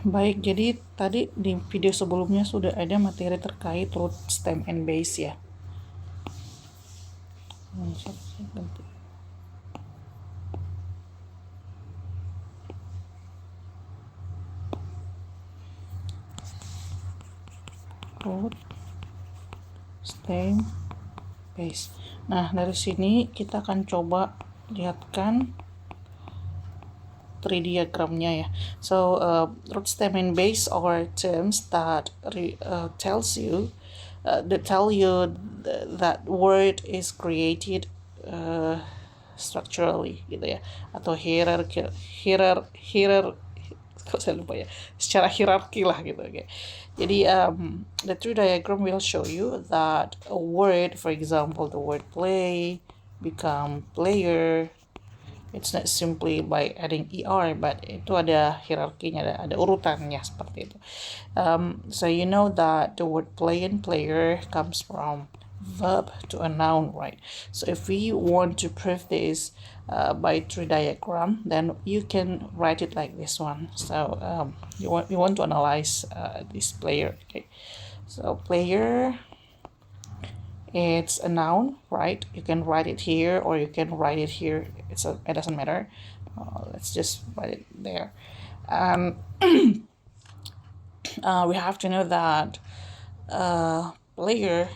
Baik, jadi tadi di video sebelumnya sudah ada materi terkait root, stem, and base ya. Root, stem, base. Nah, dari sini kita akan coba lihatkan tree diagramnya ya. So, root, stem, and base are terms that tells you that tell you that word is created structurally gitu ya, atau kok saya lupa ya, secara hierarki lah gitu. Okay. Jadi the tree diagram will show you that a word, for example the word play, become player. It's not simply by adding er, but itu ada hierarkinya, ada urutannya seperti itu. So you know that the word play and player comes from verb to a noun, right? So if we want to prove this by tree diagram, then you can write it like this one. So you want to analyze this player. Okay, so player, it's a noun, right? You can write it here or you can write it here. It doesn't matter. Let's just write it there. We have to know that player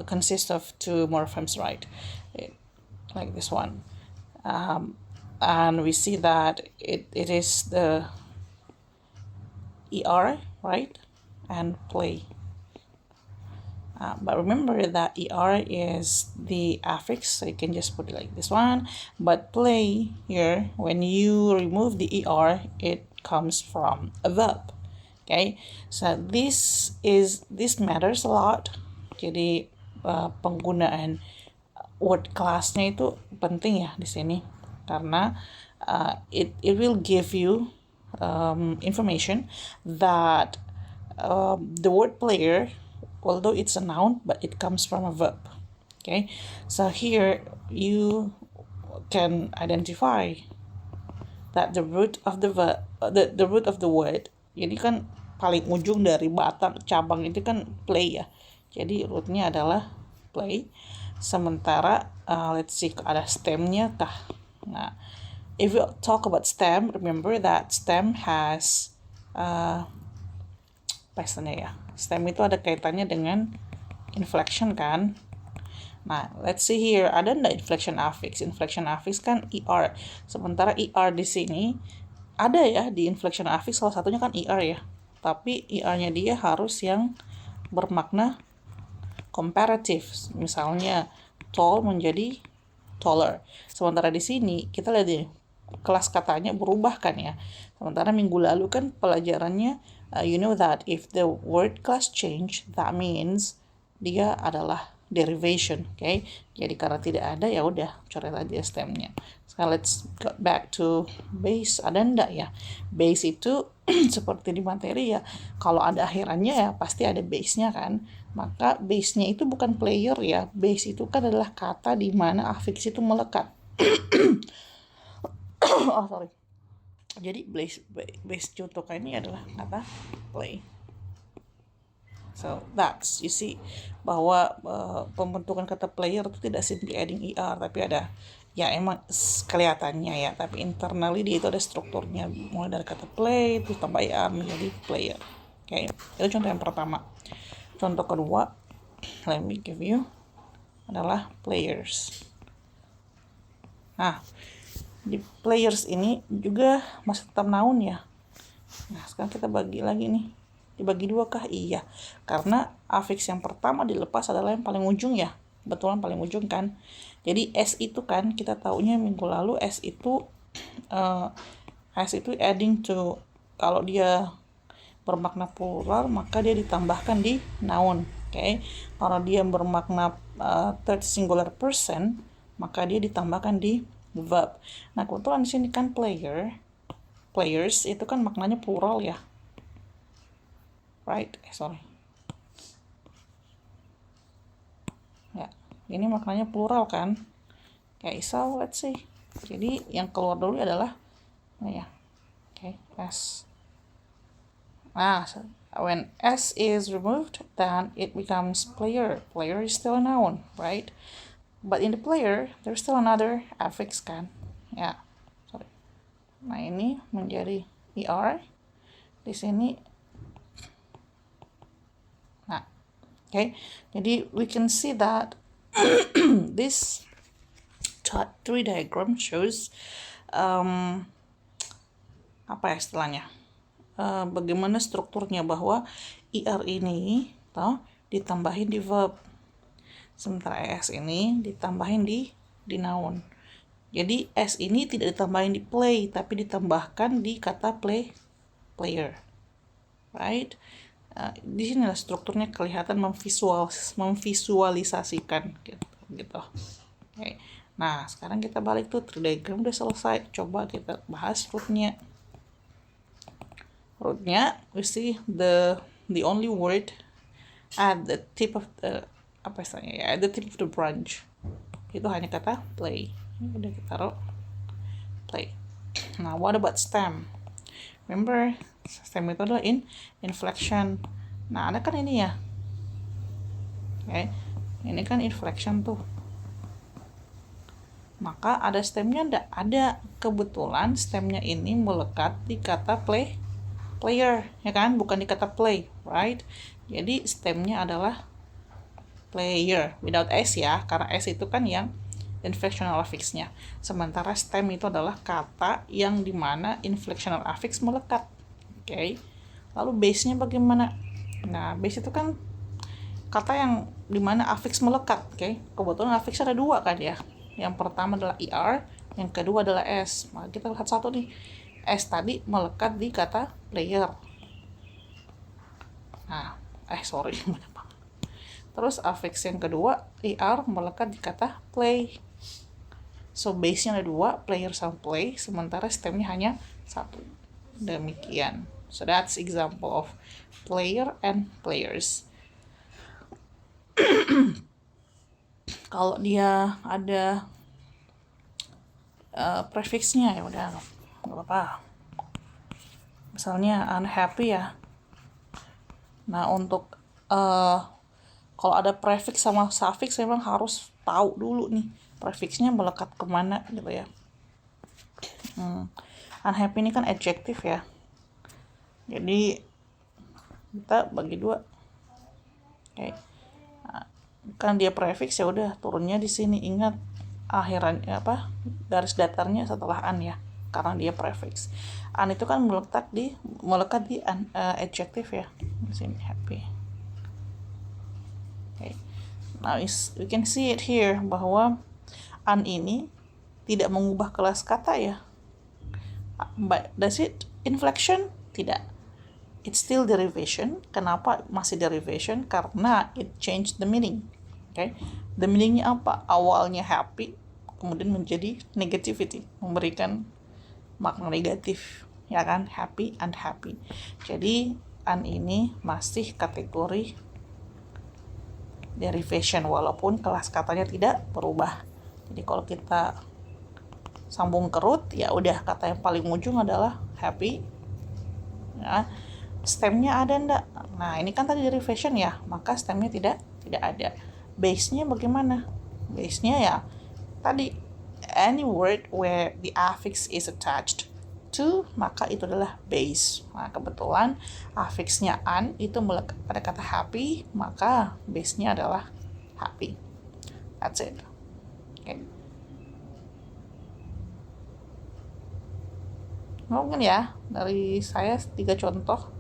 consists of two morphemes, right? Like this one. And we see that it is the er, right? And play. But remember that er is the affix, so you can just put it like this one. But play here, when you remove the er, it comes from a verb. Okay, so this matters a lot. Jadi penggunaan word classnya itu penting ya di sini, karena it will give you information that the word player, although it's a noun, but it comes from a verb. Okay, so here you can identify that the root of the verb, the root of the word, jadi kan paling ujung dari batang cabang itu kan play ya, jadi rootnya adalah play. Sementara let's see, ada stemnya kah? Nah, if you talk about stem, remember that stem has ya, stem itu ada kaitannya dengan inflection kan. Nah, let's see here, ada nggak inflection affix? Inflection affix kan er. Sementara er di sini ada ya, di inflection affix salah satunya kan er ya. Tapi er-nya dia harus yang bermakna komparatif. Misalnya tall menjadi taller. Sementara di sini kita lihat deh, kelas katanya berubah kan ya. Sementara minggu lalu kan pelajarannya you know that if the word class change, that means dia adalah derivation, okay? Jadi karena tidak ada, ya udah coret aja stemnya. Sekarang let's go back to base. Ada ndak ya? Base itu seperti di materi ya, kalau ada akhirannya ya pasti ada base-nya kan. Maka base-nya itu bukan player ya. Base itu kan adalah kata di mana affix itu melekat. Oh sorry. Jadi base contoh ini adalah kata play. So that's, you see, bahwa pembentukan kata player itu tidak simply adding er, tapi ada, ya emang kelihatannya ya, tapi internally dia itu ada strukturnya, mulai dari kata play terus tambah er menjadi player. Oke, itu contoh yang pertama. Contoh kedua, let me give you, adalah players. Nah, di players ini juga masih tetap noun ya. Nah, sekarang kita bagi lagi nih. Dibagi dua kah? Iya. Karena affix yang pertama dilepas adalah yang paling ujung ya. Betulan paling ujung kan. Jadi S itu kan kita taunya minggu lalu S itu adding to, kalau dia bermakna plural maka dia ditambahkan di noun. Okay? Kalau dia bermakna third singular person maka dia ditambahkan di verb. Nah, kebetulan di sini kan players itu kan maknanya plural ya. Right? Sorry. Ya, ini maknanya plural kan. Okay, so let's see. Jadi yang keluar dulu adalah, nah ya, okay, S. When S is removed, then it becomes player. Player is still a noun, right? But in the player, there's still another affix kan? Ya, sorry. Nah, ini menjadi ER. Di sini. Nah, okay. Jadi we can see that this tree diagram shows apa ya istilahnya? Bagaimana strukturnya bahwa ER ini ditambahin di verb. Sementara ES ini ditambahin di noun. Jadi S ini tidak ditambahin di play, tapi ditambahkan di kata player. Right? Di sinilah strukturnya kelihatan memvisualisasikan gitu. Okay. Nah, sekarang kita balik tuh tree diagram udah selesai. Coba kita bahas rootnya. Rootnya, we see the only word at the tip of the at the tip of the branch itu hanya kata play. Ini udah kita taruh play. Nah, what about stem? Remember, stem itu adalah inflection. Nah, ada kan ini ya. Okay. Ini kan inflection tuh. Maka ada stemnya enggak? Ada. Kebetulan stemnya ini melekat di kata player, ya kan? Bukan di kata play, right? Jadi stemnya adalah player without S ya, karena S itu kan yang inflectional affix-nya. Sementara stem itu adalah kata yang dimana inflectional affix melekat. Oke. Okay. Lalu base-nya bagaimana? Nah, base itu kan kata yang dimana affix melekat. Oke. Okay. Kebetulan affix ada dua kan ya. Yang pertama adalah ER, yang kedua adalah S. Maka kita lihat satu nih. S tadi melekat di kata player. Nah, sorry. Terus affix yang kedua, ER melekat di kata play. So base-nya ada dua, player sama play, sementara stemnya hanya satu. Demikian. So that's example of player and players. Kalau dia ada prefixnya ya udah nggak apa-apa. Misalnya unhappy ya. Nah, untuk kalau ada prefix sama suffix memang harus tahu dulu nih prefixnya melekat kemana gitu ya. Unhappy ini kan adjective ya. Jadi kita bagi dua. Oke. Nah, kan dia prefix ya udah turunnya di sini. Ingat akhirannya garis datarnya setelah an ya. Karena dia prefix. An itu kan melekat di adjective ya. Di sini happy. Okay. Now we can see it here bahwa an ini tidak mengubah kelas kata ya. But does it inflection? Tidak. It's still derivation. Kenapa masih derivation? Karena it changed the meaning. Okay. The meaningnya apa? Awalnya happy, kemudian menjadi negativity, memberikan makna negatif, ya kan? Happy, unhappy. Jadi an ini masih kategori derivation walaupun kelas katanya tidak berubah. Jadi kalau kita sambung ke root ya udah kata yang paling ujung adalah happy. Ya, stemnya ada enggak? Nah, ini kan tadi derivation ya, maka stemnya tidak ada. Base-nya bagaimana? Base-nya ya tadi any word where the affix is attached to, maka itu adalah base. Nah, kebetulan affixnya an itu melekat pada kata happy, maka base-nya adalah happy. That's it. Okay. Mungkin ya dari saya 3 contoh.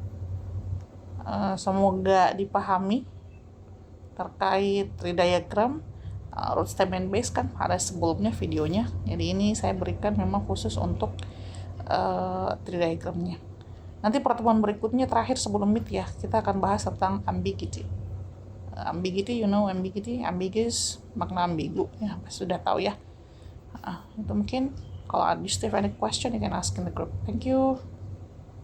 Semoga dipahami terkait tree diagram. Root, stem, and base kan ada sebelumnya videonya. Jadi ini saya berikan memang khusus untuk tree diagramnya. Nanti pertemuan berikutnya terakhir sebelum meet ya, kita akan bahas tentang ambiguity. Ambiguity, ambiguous, makna ambigu ya, sudah tahu ya. Itu mungkin kalau you still have any question you can ask in the group. Thank you.